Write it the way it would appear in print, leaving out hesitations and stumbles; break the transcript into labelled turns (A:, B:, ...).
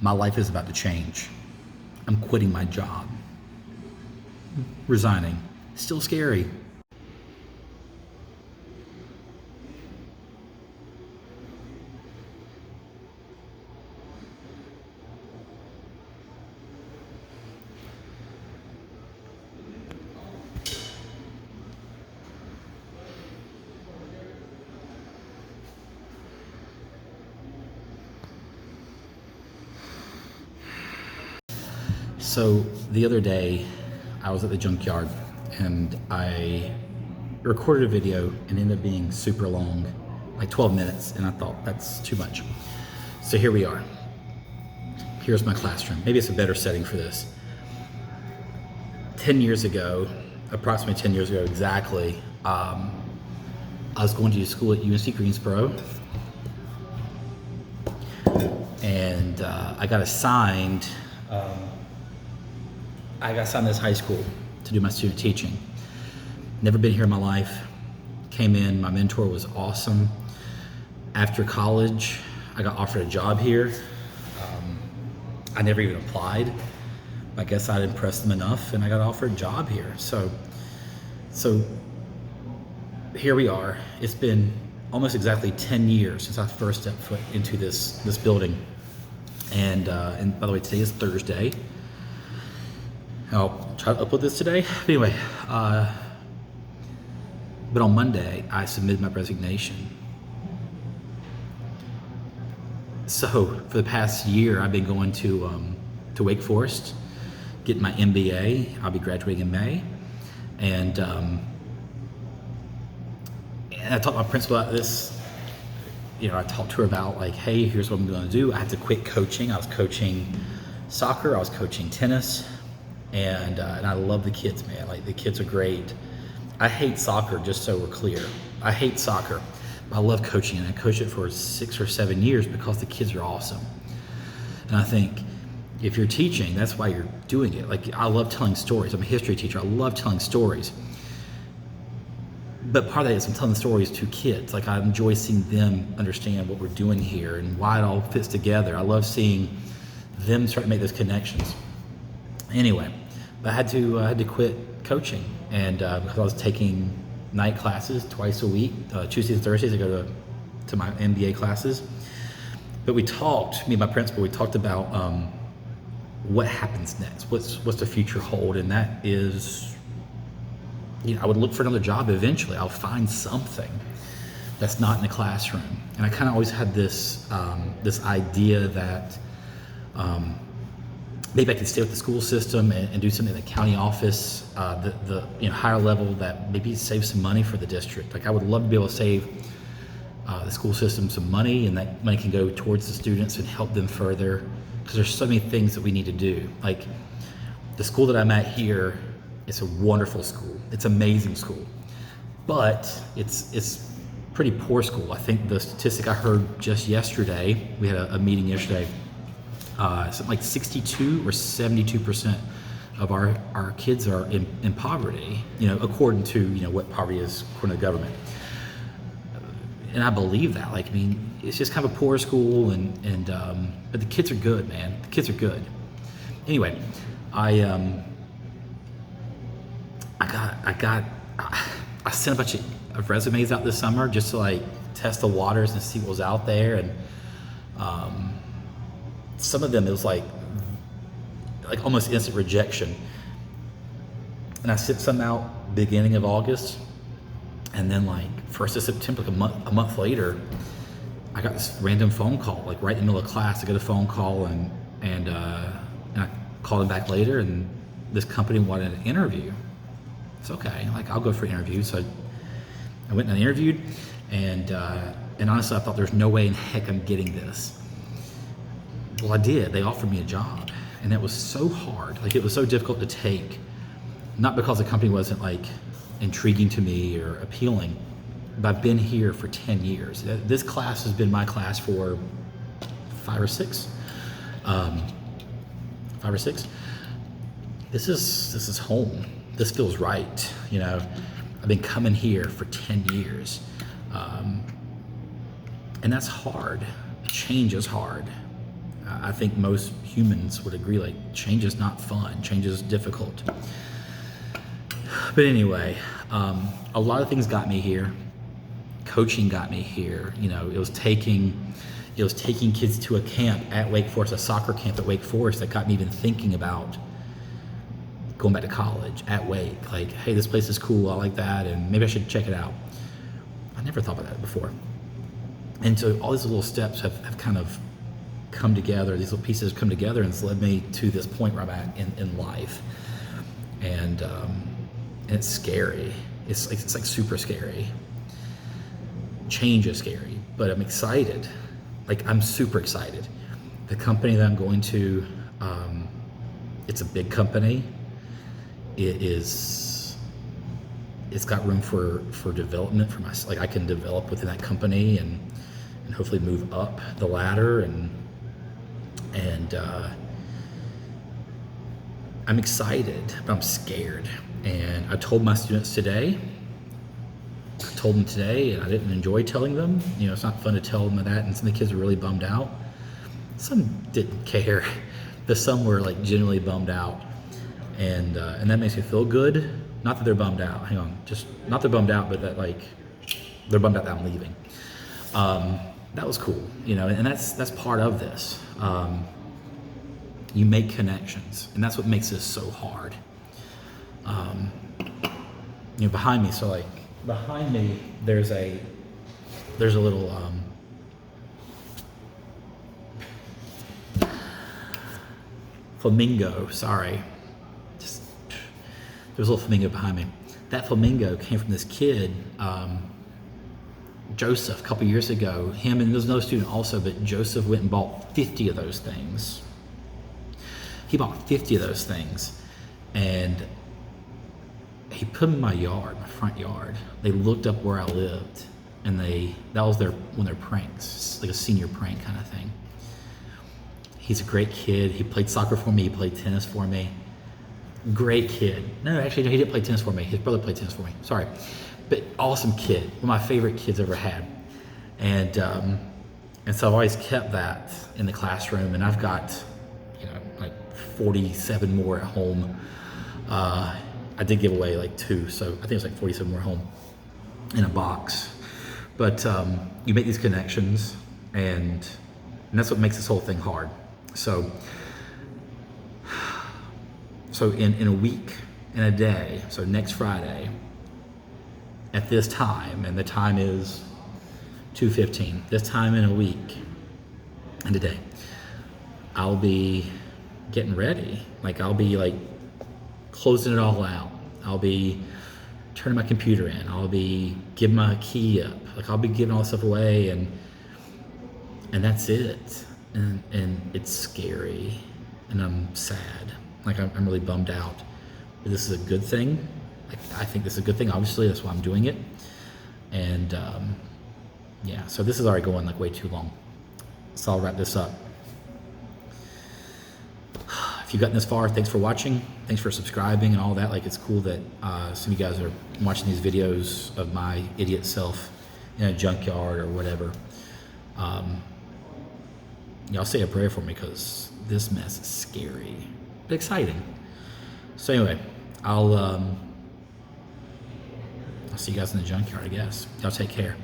A: My life is about to change. I'm quitting my job. Resigning. Still scary. So the other day, I was at the junkyard and I recorded a video and ended up being super long, like 12 minutes, and I thought that's too much. So here we are. Here's my classroom. Maybe it's a better setting for this. 10 years ago, approximately 10 years ago exactly, I was going to school at UNC Greensboro, and I got assigned to this high school to do my student teaching. Never been here in my life. Came in, my mentor was awesome. After college, I got offered a job here. I never even applied. I guess I'd impressed them enough and I got offered a job here. So here we are. It's been almost exactly 10 years since I first stepped foot into this building. And by the way, today is Thursday. I'll try to upload this today. But anyway, but on Monday, I submitted my resignation. So for the past year, I've been going to Wake Forest, getting my MBA. I'll be graduating in May. And I talked to my principal about this. You know, I talked to her about like, hey, here's what I'm going to do. I had to quit coaching. I was coaching soccer. I was coaching tennis. And I love the kids, man. Like, the kids are great. I hate soccer, just so we're clear. I hate soccer. I love coaching, and I coached it for 6 or 7 years because the kids are awesome. And I think if you're teaching, that's why you're doing it. Like, I love telling stories. I'm a history teacher. I love telling stories. But part of that is I'm telling the stories to kids. Like, I enjoy seeing them understand what we're doing here and why it all fits together. I love seeing them start to make those connections. Anyway, I had to quit coaching, and because I was taking night classes twice a week, Tuesdays and Thursdays I go to my MBA classes. But we talked, me and my principal, we talked about what happens next, what's the future hold, and that is, you know, I would look for another job eventually. I'll find something that's not in the classroom, and I kind of always had this this idea that. Maybe I could stay with the school system and do something in the county office, the higher level that maybe saves some money for the district. Like, I would love to be able to save the school system some money, and that money can go towards the students and help them further. Because there's so many things that we need to do. Like, the school that I'm at here, it's a wonderful school. It's an amazing school, but it's pretty poor school. I think the statistic I heard just yesterday, we had a meeting yesterday. Something like 62 or 72% of our kids are in poverty, you know, according to, you know, what poverty is according to the government. And I believe that. Like, I mean, it's just kind of a poor school, but the kids are good, man. The kids are good. Anyway, I sent a bunch of resumes out this summer just to like test the waters and see what was out there, and some of them it was like almost instant rejection. And I sent some out beginning of August, and then like 1st of September, like a month later, I got this random phone call, like right in the middle of class. I got a phone call, and I called them back later, and this company wanted an interview. It's okay, like I'll go for an interview. So I went and I interviewed, and honestly, I thought there's no way in heck I'm getting this. Well, I did. They offered me a job, and it was so hard. Like, it was so difficult to take, not because the company wasn't like intriguing to me or appealing, but I've been here for 10 years. This class has been my class for 5 or 6. 5 or 6. This is home. This feels right. You know, I've been coming here for 10 years, and that's hard. Change is hard. I think most humans would agree, like, change is not fun, change is difficult. But anyway, a lot of things got me here. Coaching got me here. You know, it was taking kids to a camp at Wake Forest, a soccer camp at Wake Forest, that got me even thinking about going back to college at Wake. Like, hey, this place is cool, I like that, and maybe I should check it out. I never thought about that before. And so all these little steps have kind of come together, these little pieces have come together, and it's led me to this point where I'm at in life. And it's scary. It's like super scary. Change is scary, but I'm excited. Like, I'm super excited. The company that I'm going to, it's a big company. It's got room for development for myself. Like, I can develop within that company and hopefully move up the ladder, and I'm excited, but I'm scared. And I told my students today, and I didn't enjoy telling them. You know, it's not fun to tell them that, and some of the kids were really bummed out. Some didn't care, but some were like genuinely bummed out, and that makes me feel good. Not that they're bummed out. Hang on, just not they're bummed out, but that like they're bummed out that I'm leaving. That was cool, you know, and that's part of this. You make connections, and that's what makes this so hard. You know, behind me, there's a little flamingo. Sorry, there's a little flamingo behind me. That flamingo came from this kid, Joseph, a couple years ago. Him and there's another student also, but Joseph went and bought 50 of those things. He bought 50 of those things, and he put them in my yard, my front yard. They looked up where I lived, and that was one of their pranks, like a senior prank kind of thing. He's a great kid. He played soccer for me. He played tennis for me. Great kid. No, actually, he didn't play tennis for me. His brother played tennis for me. Sorry. But awesome kid. One of my favorite kids ever had. And so I've always kept that in the classroom, and I've got, you know, like 47 more at home. I did give away like 2, so I think it's like 47 more at home in a box. But you make these connections, and that's what makes this whole thing hard. So in a week, in a day, so next Friday, at this time, and the time is 2:15, this time in a week and a day, I'll be getting ready. Like, I'll be like closing it all out. I'll be turning my computer in. I'll be giving my key up. Like, I'll be giving all this stuff away, and that's it. And it's scary, and I'm sad. Like, I'm really bummed out. But this is a good thing. Like, I think this is a good thing. Obviously, that's why I'm doing it. And yeah, so this is already going like way too long. So I'll wrap this up. If you've gotten this far, thanks for watching. Thanks for subscribing and all that. Like, it's cool that some of you guys are watching these videos of my idiot self in a junkyard or whatever. Y'all say a prayer for me, because this mess is scary but exciting. So anyway, I'll see you guys in the junkyard, I guess. Y'all take care.